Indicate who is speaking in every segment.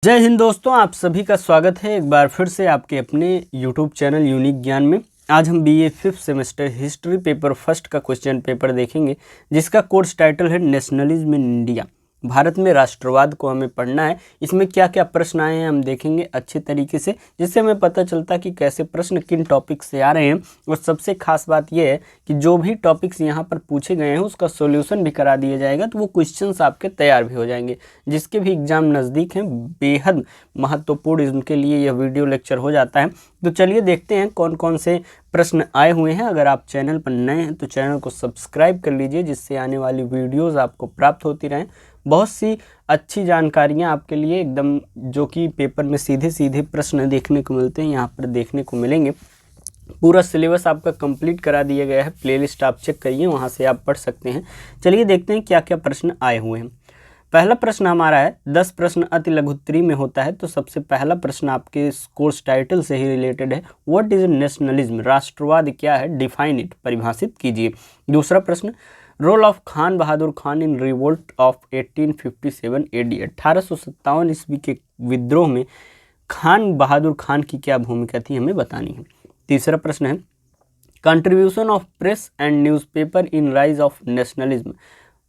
Speaker 1: जय हिंद दोस्तों, आप सभी का स्वागत है एक बार फिर से आपके अपने YouTube चैनल यूनिक ज्ञान में। आज हम BA 5th semester history paper first का क्वेश्चन पेपर देखेंगे, जिसका कोर्स टाइटल है नेशनलिज्म इन इंडिया। भारत में राष्ट्रवाद को हमें पढ़ना है। इसमें क्या क्या प्रश्न आए हैं हम देखेंगे अच्छे तरीके से, जिससे हमें पता चलता है कि कैसे प्रश्न किन टॉपिक से आ रहे हैं। और सबसे खास बात यह है कि जो भी टॉपिक्स यहाँ पर पूछे गए हैं उसका सॉल्यूशन भी करा दिया जाएगा, तो वो क्वेश्चंस आपके तैयार भी हो जाएंगे। जिसके भी एग्जाम नज़दीक हैं, बेहद महत्वपूर्ण इनके लिए यह वीडियो लेक्चर हो जाता है। तो चलिए देखते हैं कौन कौन से प्रश्न आए हुए हैं। अगर आप चैनल पर नए हैं तो चैनल को सब्सक्राइब कर लीजिए, जिससे आने वाली वीडियोस आपको प्राप्त होती रहें। बहुत सी अच्छी जानकारियां आपके लिए एकदम, जो कि पेपर में सीधे सीधे प्रश्न देखने को मिलते हैं, यहाँ पर देखने को मिलेंगे। पूरा सिलेबस आपका कंप्लीट करा दिया गया है, प्लेलिस्ट आप चेक करिए, वहाँ से आप पढ़ सकते हैं। चलिए देखते हैं क्या क्या प्रश्न आए हुए हैं। पहला प्रश्न हमारा है 10 प्रश्न अति लघु उत्तरी में होता है। तो सबसे पहला प्रश्न आपके कोर्स टाइटल से ही रिलेटेड है। What is nationalism? राष्ट्रवाद क्या है? डिफाइन इट, परिभाषित कीजिए। दूसरा प्रश्न, role of Khan Bahadur Khan in revolt of 1857 AD, 1857 ईस्वी के विद्रोह में खान बहादुर खान की क्या भूमिका थी, हमें बतानी है। तीसरा प्रश्न है contribution of press and newspaper in rise of nationalism,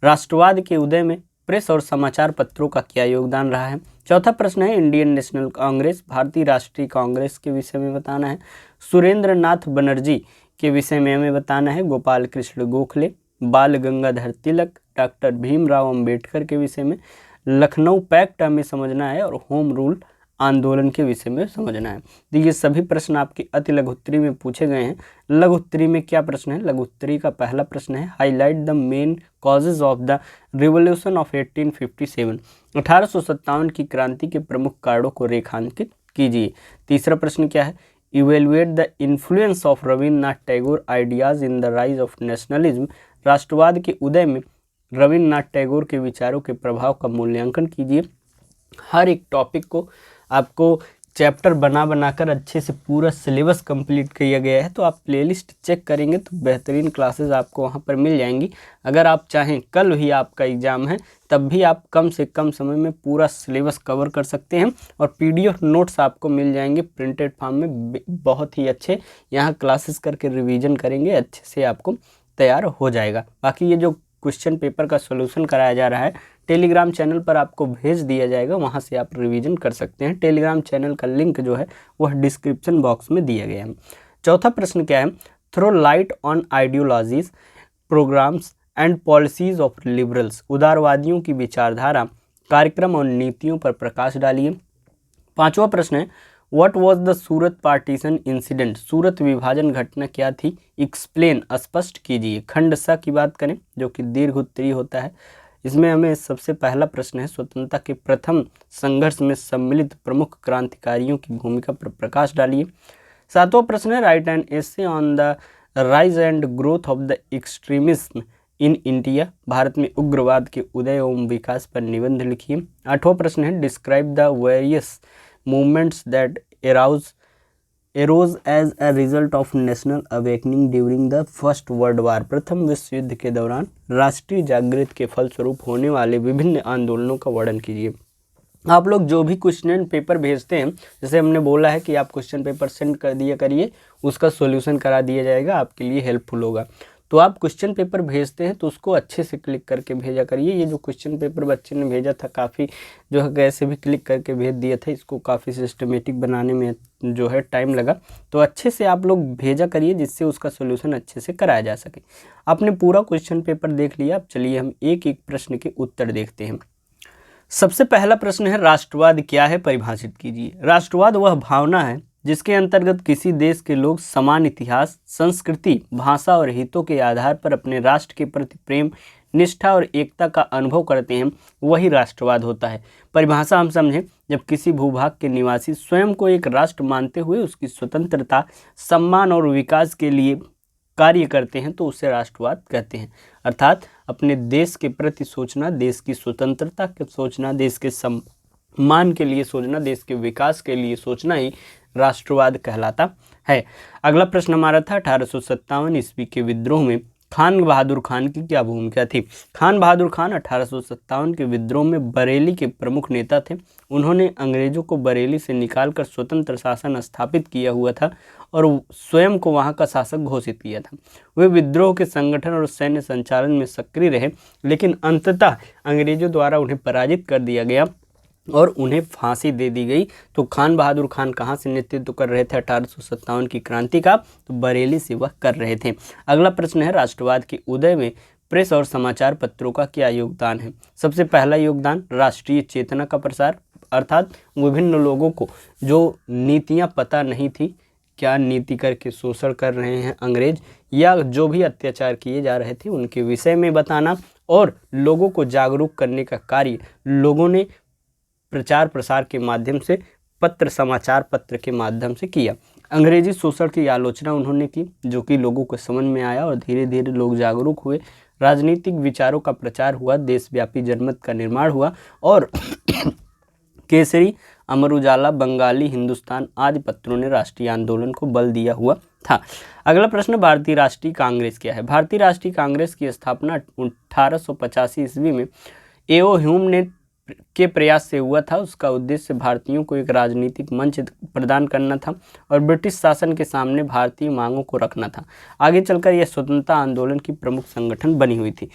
Speaker 1: राष्ट्रवाद के उदय में प्रेस और समाचार पत्रों का क्या योगदान रहा है। चौथा प्रश्न है इंडियन नेशनल कांग्रेस, भारतीय राष्ट्रीय कांग्रेस के विषय में बताना है। सुरेंद्र नाथ बनर्जी के विषय में हमें बताना है। गोपाल कृष्ण गोखले, बाल गंगाधर तिलक, डॉक्टर भीमराव अंबेडकर के विषय में। लखनऊ पैक्ट हमें समझना है और होम रूल आंदोलन के विषय में समझना है। तो ये सभी प्रश्न आपके अति लघु उत्तरी में पूछे गए हैं। लघु उत्तरी में क्या प्रश्न है? लघु उत्तरी का पहला प्रश्न है highlight the main causes of the revolution of 1857, 1857 की क्रांति के प्रमुख कारणों को रेखांकित कीजिए। तीसरा प्रश्न क्या है? Evaluate the influence of Rabindranath Tagore ideas in the rise of nationalism, राष्ट्रवाद के उदय में रविन्द्रनाथ टैगोर के विचारों के प्रभाव का मूल्यांकन कीजिए। हर एक टॉपिक को आपको चैप्टर बना बनाकर अच्छे से पूरा सिलेबस कंप्लीट किया गया है। तो आप प्लेलिस्ट चेक करेंगे तो बेहतरीन क्लासेस आपको वहां पर मिल जाएंगी। अगर आप चाहें कल ही आपका एग्ज़ाम है, तब भी आप कम से कम समय में पूरा सिलेबस कवर कर सकते हैं। और PDF नोट्स आपको मिल जाएंगे प्रिंटेड फॉर्म में, बहुत ही अच्छे। यहाँ क्लासेस करके रिवीजन करेंगे, अच्छे से आपको तैयार हो जाएगा। बाकी ये जो क्वेश्चन पेपर का सॉल्यूशन कराया जा रहा है, टेलीग्राम चैनल पर आपको भेज दिया जाएगा, वहां से आप रिवीजन कर सकते हैं। टेलीग्राम चैनल का लिंक जो है वह डिस्क्रिप्शन बॉक्स में दिया गया है। चौथा प्रश्न क्या है? Throw light on ideologies, programmes and policies of liberals, उदारवादियों की विचारधारा, कार्यक्रम और नीतियों पर प्रकाश डालिए। पांचवा प्रश्न है what was the Surat partition incident, Surat विभाजन घटना क्या थी? एक्सप्लेन, स्पष्ट कीजिए। खंड सा की बात करें, जो कि दीर्घ उत्तरी होता है, इसमें हमें सबसे पहला प्रश्न है स्वतंत्रता के प्रथम संघर्ष में सम्मिलित प्रमुख क्रांतिकारियों की भूमिका पर प्रकाश डालिए। सातवां प्रश्न है right an essay on the rise and growth of the extremism in India, Bharat में उग्रवाद के उदय एवं विकास पर निबंध लिखिए। आठवां प्रश्न है describe the various movements that arose as a result of national awakening during the First World War, प्रथम विश्व युद्ध के दौरान राष्ट्रीय जागृति के फलस्वरूप होने वाले विभिन्न आंदोलनों का वर्णन कीजिए। आप लोग जो भी क्वेश्चन पेपर भेजते हैं, जैसे हमने बोला है कि आप क्वेश्चन पेपर सेंड कर दिया करिए, उसका सॉल्यूशन करा दिया जाएगा, आपके लिए हेल्पफुल होगा। तो आप क्वेश्चन पेपर भेजते हैं तो उसको अच्छे से क्लिक करके भेजा करिए। ये जो क्वेश्चन पेपर बच्चे ने भेजा था, काफ़ी जो है कैसे भी क्लिक करके भेज दिया था, इसको काफ़ी सिस्टमेटिक बनाने में जो है टाइम लगा। तो अच्छे से आप लोग भेजा करिए, जिससे उसका सोल्यूशन अच्छे से कराया जा सके। आपने पूरा क्वेश्चन पेपर देख लिया, अब चलिए हम एक एक प्रश्न के उत्तर देखते हैं। सबसे पहला प्रश्न है राष्ट्रवाद क्या है, परिभाषित कीजिए। राष्ट्रवाद वह भावना है जिसके अंतर्गत किसी देश के लोग समान इतिहास, संस्कृति, भाषा और हितों के आधार पर अपने राष्ट्र के प्रति प्रेम, निष्ठा और एकता का अनुभव करते हैं, वही राष्ट्रवाद होता है। परिभाषा हम समझें, जब किसी भूभाग के निवासी स्वयं को एक राष्ट्र मानते हुए उसकी स्वतंत्रता, सम्मान और विकास के लिए कार्य करते हैं, तो उसे राष्ट्रवाद कहते हैं। अर्थात अपने देश के प्रति सोचना, देश की स्वतंत्रता के सोचना, देश के सम्मान के लिए सोचना, देश के विकास के लिए सोचना ही राष्ट्रवाद कहलाता है। अगला प्रश्न हमारा था 1857 ईस्वी के विद्रोह में खान बहादुर खान की क्या भूमिका थी? खान बहादुर खान 1857 के विद्रोह में बरेली के प्रमुख नेता थे। उन्होंने अंग्रेजों को बरेली से निकालकर स्वतंत्र शासन स्थापित किया हुआ था और स्वयं को वहां का शासक घोषित किया था। वे विद्रोह के संगठन और सैन्य संचालन में सक्रिय रहे, लेकिन अंततः अंग्रेजों द्वारा उन्हें पराजित कर दिया गया और उन्हें फांसी दे दी गई। तो खान बहादुर खान कहाँ से नेतृत्व कर रहे थे 1857 की क्रांति का? तो बरेली से वह कर रहे थे। अगला प्रश्न है, राष्ट्रवाद के उदय में प्रेस और समाचार पत्रों का क्या योगदान है? सबसे पहला योगदान राष्ट्रीय चेतना का प्रसार, अर्थात विभिन्न लोगों को जो नीतियां पता नहीं थी, क्या नीति करके शोषण कर रहे हैं अंग्रेज या जो भी अत्याचार किए जा रहे थे उनके विषय में बताना और लोगों को जागरूक करने का कार्य लोगों ने प्रचार प्रसार के माध्यम से, पत्र समाचार पत्र के माध्यम से किया। अंग्रेजी शोषण की आलोचना उन्होंने की, जो कि लोगों को समझ में आया और धीरे धीरे लोग जागरूक हुए। राजनीतिक विचारों का प्रचार हुआ, देशव्यापी जनमत का निर्माण हुआ और केसरी, अमर उजाला, बंगाली हिंदुस्तान आदि पत्रों ने राष्ट्रीय आंदोलन को बल दिया हुआ था। अगला प्रश्न, भारतीय राष्ट्रीय कांग्रेस क्या है? भारतीय राष्ट्रीय कांग्रेस की स्थापना 1885 ईस्वी में एओ ह्यूम ने के प्रयास से हुआ था। उसका उद्देश्य भारतीयों को एक राजनीतिक मंच प्रदान करना था और ब्रिटिश शासन के सामने भारतीय मांगों को रखना था। आगे चलकर यह स्वतंत्रता आंदोलन की प्रमुख संगठन बनी हुई थी।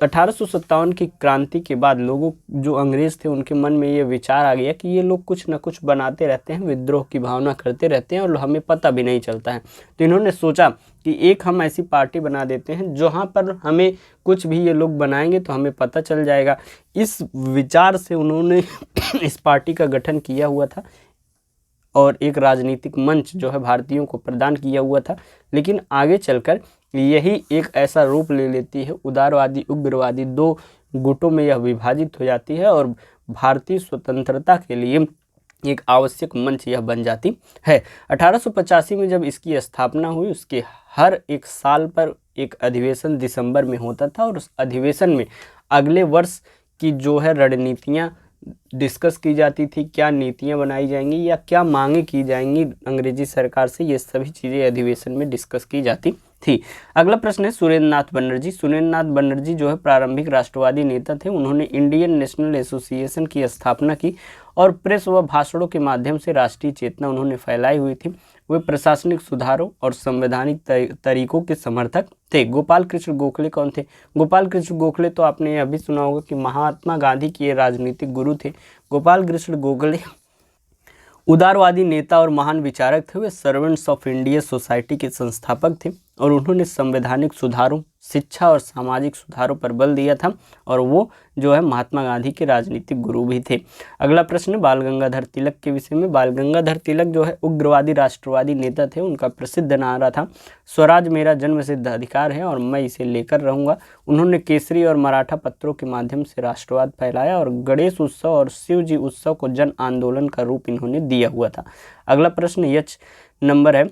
Speaker 1: 1857 की क्रांति के बाद लोगों, जो अंग्रेज थे, उनके मन में ये विचार आ गया कि ये लोग कुछ न कुछ बनाते रहते हैं, विद्रोह की भावना करते रहते हैं और हमें पता भी नहीं चलता है। तो इन्होंने सोचा कि एक हम ऐसी पार्टी बना देते हैं जहाँ पर हमें कुछ भी ये लोग बनाएंगे तो हमें पता चल जाएगा। इस विचार से उन्होंने इस पार्टी का गठन किया हुआ था और एक राजनीतिक मंच जो है भारतीयों को प्रदान किया हुआ था। लेकिन आगे चलकर यही एक ऐसा रूप ले लेती है, उदारवादी उग्रवादी दो गुटों में यह विभाजित हो जाती है और भारतीय स्वतंत्रता के लिए एक आवश्यक मंच यह बन जाती है। 1885 में जब इसकी स्थापना हुई, उसके हर एक साल पर एक अधिवेशन दिसंबर में होता था और उस अधिवेशन में अगले वर्ष की जो है रणनीतियाँ डिस्कस की जाती थी, क्या नीतियाँ बनाई जाएंगी या क्या मांगे की जाएंगी अंग्रेजी सरकार से, ये सभी चीज़ें अधिवेशन में डिस्कस की जाती थी। अगला प्रश्न है, सुरेंद्र नाथ बनर्जी। सुरेंद्र नाथ बनर्जी जो है प्रारंभिक राष्ट्रवादी नेता थे। उन्होंने इंडियन नेशनल एसोसिएशन की स्थापना की और प्रेस व भाषणों के माध्यम से राष्ट्रीय चेतना उन्होंने फैलाई हुई थी। वे प्रशासनिक सुधारों और संवैधानिक तरीकों के समर्थक थे। गोपाल कृष्ण गोखले कौन थे? गोपाल कृष्ण गोखले तो आपने यह भी सुना होगा कि महात्मा गांधी के राजनीतिक गुरु थे। गोपाल कृष्ण गोखले उदारवादी नेता और महान विचारक थे। वे सर्वेंट्स ऑफ इंडिया सोसाइटी के संस्थापक थे और उन्होंने संवैधानिक सुधारों, शिक्षा और सामाजिक सुधारों पर बल दिया था और वो जो है महात्मा गांधी के राजनीतिक गुरु भी थे। अगला प्रश्न, बाल गंगाधर तिलक के विषय में। बाल गंगाधर तिलक जो है उग्रवादी राष्ट्रवादी नेता थे। उनका प्रसिद्ध नारा था, स्वराज मेरा जन्मसिद्ध अधिकार है और मैं इसे लेकर रहूँगा। उन्होंने केसरी और मराठा पत्रों के माध्यम से राष्ट्रवाद फैलाया और गणेश उत्सव और शिव जी उत्सव को जन आंदोलन का रूप इन्होंने दिया हुआ था। अगला प्रश्न यच नंबर है,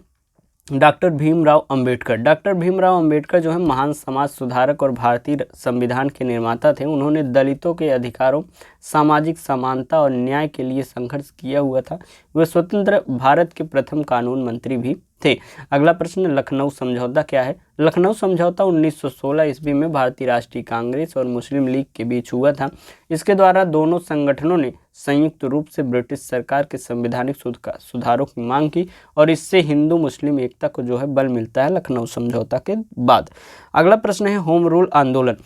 Speaker 1: डॉक्टर भीमराव अंबेडकर। डॉक्टर भीमराव अंबेडकर जो है महान समाज सुधारक और भारतीय संविधान के निर्माता थे। उन्होंने दलितों के अधिकारों, सामाजिक समानता और न्याय के लिए संघर्ष किया हुआ था। वे स्वतंत्र भारत के प्रथम कानून मंत्री भी थे। अगला प्रश्न, लखनऊ समझौता क्या है? लखनऊ समझौता 1916 ईस्वी में भारतीय राष्ट्रीय कांग्रेस और मुस्लिम लीग के बीच हुआ था। इसके द्वारा दोनों संगठनों ने संयुक्त रूप से ब्रिटिश सरकार के संवैधानिक सुधारों की मांग की और इससे हिंदू मुस्लिम एकता को जो है बल मिलता है लखनऊ समझौता के बाद। अगला प्रश्न है, होम रूल आंदोलन।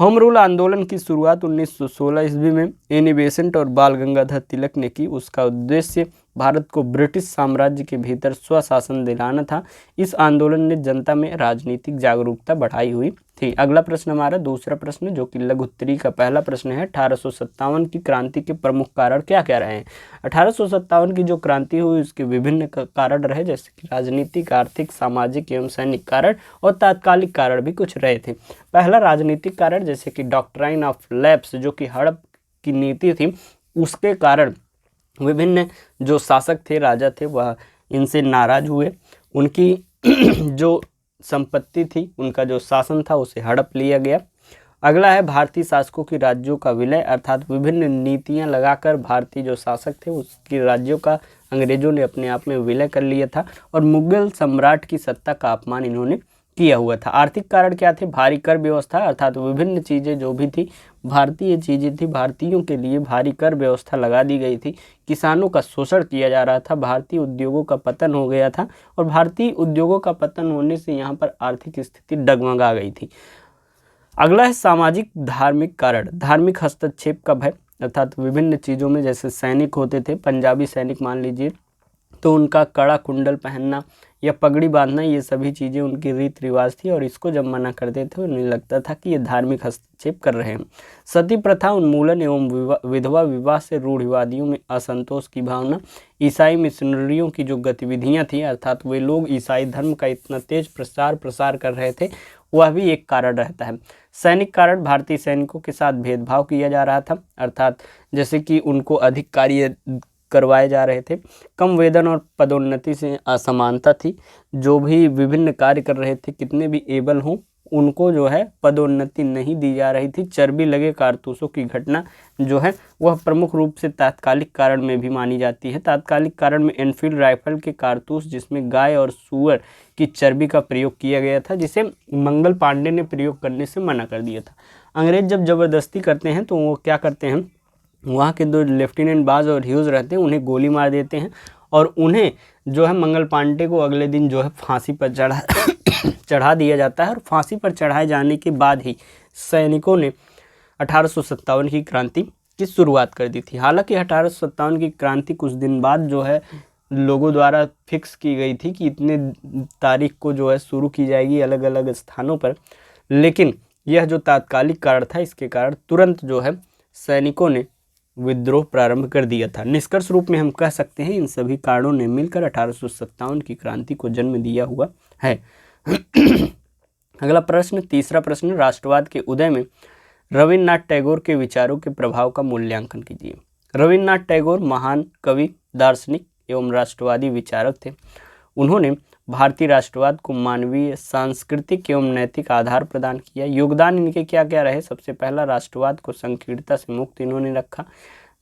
Speaker 1: होम रूल आंदोलन की शुरुआत 1916 ईस्वी में एनी बेसेंट और बाल गंगाधर तिलक ने की। उसका उद्देश्य भारत को ब्रिटिश साम्राज्य के भीतर स्वशासन दिलाना था। इस आंदोलन ने जनता में राजनीतिक जागरूकता बढ़ाई हुई थी। अगला प्रश्न हमारा दूसरा प्रश्न, जो कि लघु उत्तरी का पहला प्रश्न है, 1857 की क्रांति के प्रमुख कारण क्या क्या रहे हैं? 1857 की जो क्रांति हुई उसके विभिन्न कारण रहे, जैसे कि राजनीतिक, आर्थिक, सामाजिक एवं सैनिक कारण और तात्कालिक कारण भी कुछ रहे थे। पहला राजनीतिक कारण, जैसे कि डॉक्ट्राइन ऑफ लैप्स जो कि हड़प की नीति थी, उसके कारण विभिन्न जो शासक थे, राजा थे, वह इनसे नाराज हुए। उनकी जो संपत्ति थी, उनका जो शासन था, उसे हड़प लिया गया। अगला है भारतीय शासकों की राज्यों का विलय, अर्थात विभिन्न नीतियां लगाकर भारतीय जो शासक थे उसके राज्यों का अंग्रेजों ने अपने आप में विलय कर लिया था और मुगल सम्राट की सत्ता का अपमान इन्होंने किया हुआ था। आर्थिक कारण क्या थे? भारी कर व्यवस्था, अर्थात विभिन्न चीज़ें जो भी थी, भारतीय चीज़ें थी, भारतीयों के लिए भारी कर व्यवस्था लगा दी गई थी। किसानों का शोषण किया जा रहा था, भारतीय उद्योगों का पतन हो गया था और भारतीय उद्योगों का पतन होने से यहाँ पर आर्थिक स्थिति डगमगा गई थी। अगला है सामाजिक धार्मिक कारण। धार्मिक हस्तक्षेप का भय, अर्थात विभिन्न चीज़ों में, जैसे सैनिक होते थे, पंजाबी सैनिक मान लीजिए, तो उनका कड़ा कुंडल पहनना या पगड़ी बांधना, ये सभी चीज़ें उनकी रीत रिवाज थी और इसको जब मना करते थे उन्हें लगता था कि ये धार्मिक हस्तक्षेप कर रहे हैं। सती प्रथा उन्मूलन एवं विधवा विवाह से रूढ़िवादियों में असंतोष की भावना, ईसाई मिशनरियों की जो गतिविधियां थी, अर्थात वे लोग ईसाई धर्म का इतना तेज प्रसार कर रहे थे, वह भी एक कारण रहता है। सैनिक कारण, भारतीय सैनिकों के साथ भेदभाव किया जा रहा था, अर्थात जैसे कि उनको अधिक कार्य करवाए जा रहे थे। कम वेतन और पदोन्नति से असमानता थी। जो भी विभिन्न कार्य कर रहे थे, कितने भी एबल हों, उनको जो है पदोन्नति नहीं दी जा रही थी। चर्बी लगे कारतूसों की घटना जो है वह प्रमुख रूप से तात्कालिक कारण में भी मानी जाती है। तात्कालिक कारण में एनफील्ड राइफल के कारतूस जिसमें गाय और सूअर की चर्बी का प्रयोग किया गया था, जिसे मंगल पांडे ने प्रयोग करने से मना कर दिया था। अंग्रेज जब जबरदस्ती करते हैं तो वो क्या करते हैं, वहाँ के दो लेफ्टिनेंट बाज और ह्यूज रहते हैं, उन्हें गोली मार देते हैं और उन्हें जो है मंगल पांडे को अगले दिन जो है फांसी पर चढ़ा दिया जाता है। और फांसी पर चढ़ाए जाने के बाद ही सैनिकों ने 1857 की क्रांति की शुरुआत कर दी थी। हालांकि 1857 की क्रांति कुछ दिन बाद जो है लोगों द्वारा फिक्स की गई थी कि इतने तारीख को जो है शुरू की जाएगी अलग अलग स्थानों पर, लेकिन यह जो तात्कालिक कारण था, इसके कारण तुरंत जो है सैनिकों ने विद्रोह प्रारंभ कर दिया था। निष्कर्ष रूप में हम कह सकते हैं इन सभी कारणों ने मिलकर 1857 की क्रांति को जन्म दिया हुआ है। अगला प्रश्न, तीसरा प्रश्न, राष्ट्रवाद के उदय में रविन्द्रनाथ टैगोर के विचारों के प्रभाव का मूल्यांकन कीजिए। रविन्द्रनाथ टैगोर महान कवि, दार्शनिक एवं राष्ट्रवादी विचारक थे। उन्होंने भारतीय राष्ट्रवाद को मानवीय, सांस्कृतिक एवं नैतिक आधार प्रदान किया। योगदान इनके क्या क्या रहे? सबसे पहला, राष्ट्रवाद को संकीर्णता से मुक्त इन्होंने रखा,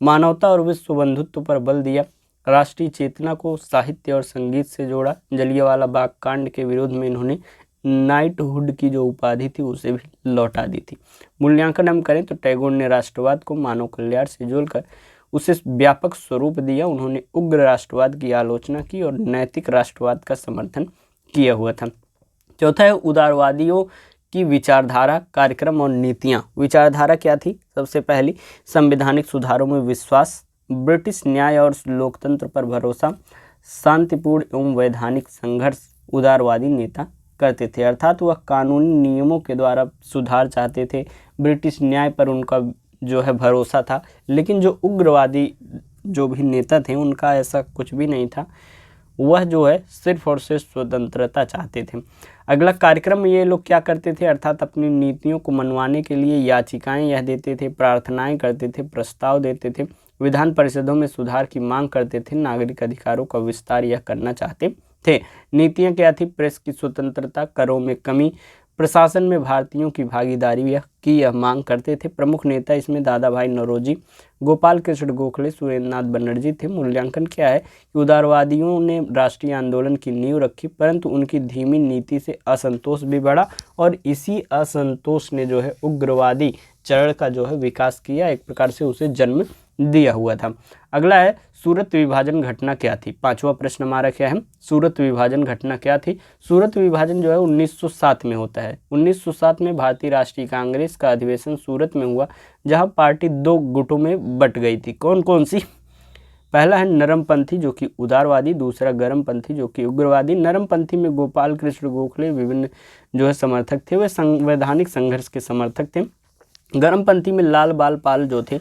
Speaker 1: मानवता और विश्व बंधुत्व पर बल दिया, राष्ट्रीय चेतना को साहित्य और संगीत से जोड़ा, जलियांवाला बाग कांड के विरोध में इन्होंने नाइटहुड की जो उपाधि थी उसे भी लौटा दी थी। मूल्यांकन हम करें तो टैगोर ने राष्ट्रवाद को मानव कल्याण से जोड़कर उसे व्यापक स्वरूप दिया। उन्होंने उग्र राष्ट्रवाद की आलोचना की और नैतिक राष्ट्रवाद का समर्थन किया हुआ था। चौथा है उदारवादियों की विचारधारा, कार्यक्रम और नीतियाँ। विचारधारा क्या थी? सबसे पहली, संवैधानिक सुधारों में विश्वास, ब्रिटिश न्याय और लोकतंत्र पर भरोसा, शांतिपूर्ण एवं वैधानिक संघर्ष उदारवादी नेता करते थे, अर्थात वह कानूनी नियमों के द्वारा सुधार चाहते थे। ब्रिटिश न्याय पर उनका जो है भरोसा था, लेकिन जो उग्रवादी जो भी नेता थे उनका ऐसा कुछ भी नहीं था। वह जो है सिर्फ और सिर्फ स्वतंत्रता चाहते थे। अगला, कार्यक्रम ये लोग क्या करते थे, अर्थात अपनी नीतियों को मनवाने के लिए याचिकाएं यह देते थे, प्रार्थनाएं करते थे, प्रस्ताव देते थे, विधान परिषदों में सुधार की मांग करते थे, नागरिक अधिकारों का विस्तार यह करना चाहते थे। नीतियां क्या थी? प्रेस की स्वतंत्रता, करों में कमी, प्रशासन में भारतीयों की भागीदारी यह मांग करते थे। प्रमुख नेता इसमें दादा भाई नौरोजी, गोपाल कृष्ण गोखले, सुरेंद्रनाथ बनर्जी थे। मूल्यांकन क्या है कि उदारवादियों ने राष्ट्रीय आंदोलन की नींव रखी, परंतु उनकी धीमी नीति से असंतोष भी बढ़ा और इसी असंतोष ने जो है उग्रवादी चरण का जो है विकास किया, एक प्रकार से उसे जन्म दिया हुआ था। अगला है सूरत विभाजन घटना क्या थी? पांचवा प्रश्न हमारा क्या है? सूरत विभाजन घटना क्या थी? सूरत विभाजन जो है 1907 में होता है। 1907 में भारतीय राष्ट्रीय कांग्रेस का अधिवेशन सूरत में हुआ, जहां पार्टी दो गुटों में बट गई थी। कौन कौन सी? पहला है नरमपंथी जो कि उदारवादी, दूसरा गर्मपंथी जो कि उग्रवादी। नरमपंथी में गोपाल कृष्ण गोखले विभिन्न जो है समर्थक थे, वे संवैधानिक संघर्ष के समर्थक थे। गर्मपंथी में लाल बाल पाल जो थे,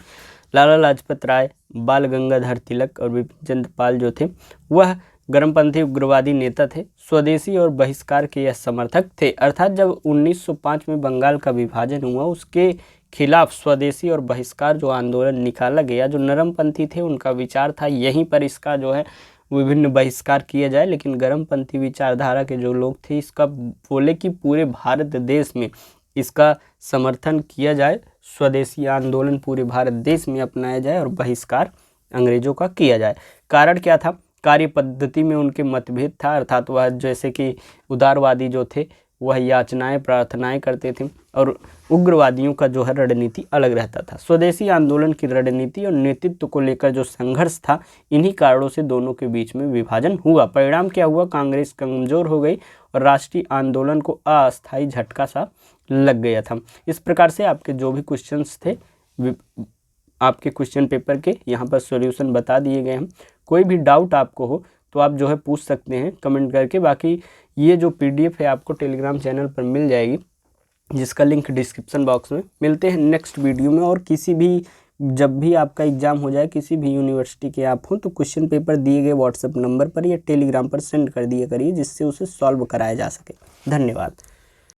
Speaker 1: लाला लाजपत राय, बाल गंगाधर तिलक और विपिन चंद्र पाल जो थे, वह गर्मपंथी उग्रवादी नेता थे। स्वदेशी और बहिष्कार के यह समर्थक थे, अर्थात जब 1905 में बंगाल का विभाजन हुआ उसके खिलाफ स्वदेशी और बहिष्कार जो आंदोलन निकाला गया, जो नरमपंथी थे उनका विचार था यहीं पर इसका जो है विभिन्न बहिष्कार किया जाए, लेकिन गर्मपंथी विचारधारा के जो लोग थे इसका बोले कि पूरे भारत देश में इसका समर्थन किया जाए, स्वदेशी आंदोलन पूरे भारत देश में अपनाया जाए और बहिष्कार अंग्रेजों का किया जाए। कारण क्या था? कार्य पद्धति में उनके मतभेद था, अर्थात वह जैसे कि उदारवादी जो थे वह याचनाएं प्रार्थनाएं करते थे और उग्रवादियों का जो है रणनीति अलग रहता था। स्वदेशी आंदोलन की रणनीति और नेतृत्व को लेकर जो संघर्ष था, इन्हीं कारणों से दोनों के बीच में विभाजन हुआ। परिणाम क्या हुआ? कांग्रेस कमजोर हो गई और राष्ट्रीय आंदोलन को अस्थायी झटका सा लग गया था। इस प्रकार से आपके जो भी क्वेश्चंस थे आपके क्वेश्चन पेपर के यहाँ पर सॉल्यूशन बता दिए गए हैं। कोई भी डाउट आपको हो तो आप जो है पूछ सकते हैं कमेंट करके। बाकी ये जो PDF है आपको टेलीग्राम चैनल पर मिल जाएगी, जिसका लिंक डिस्क्रिप्शन बॉक्स में। मिलते हैं नेक्स्ट वीडियो में। और किसी भी जब भी आपका एग्जाम हो जाए, किसी भी यूनिवर्सिटी के आप हों, तो क्वेश्चन पेपर दिए गए व्हाट्सएप नंबर पर या टेलीग्राम पर सेंड कर दिया करिए, जिससे उसे सॉल्व कराया जा सके। धन्यवाद।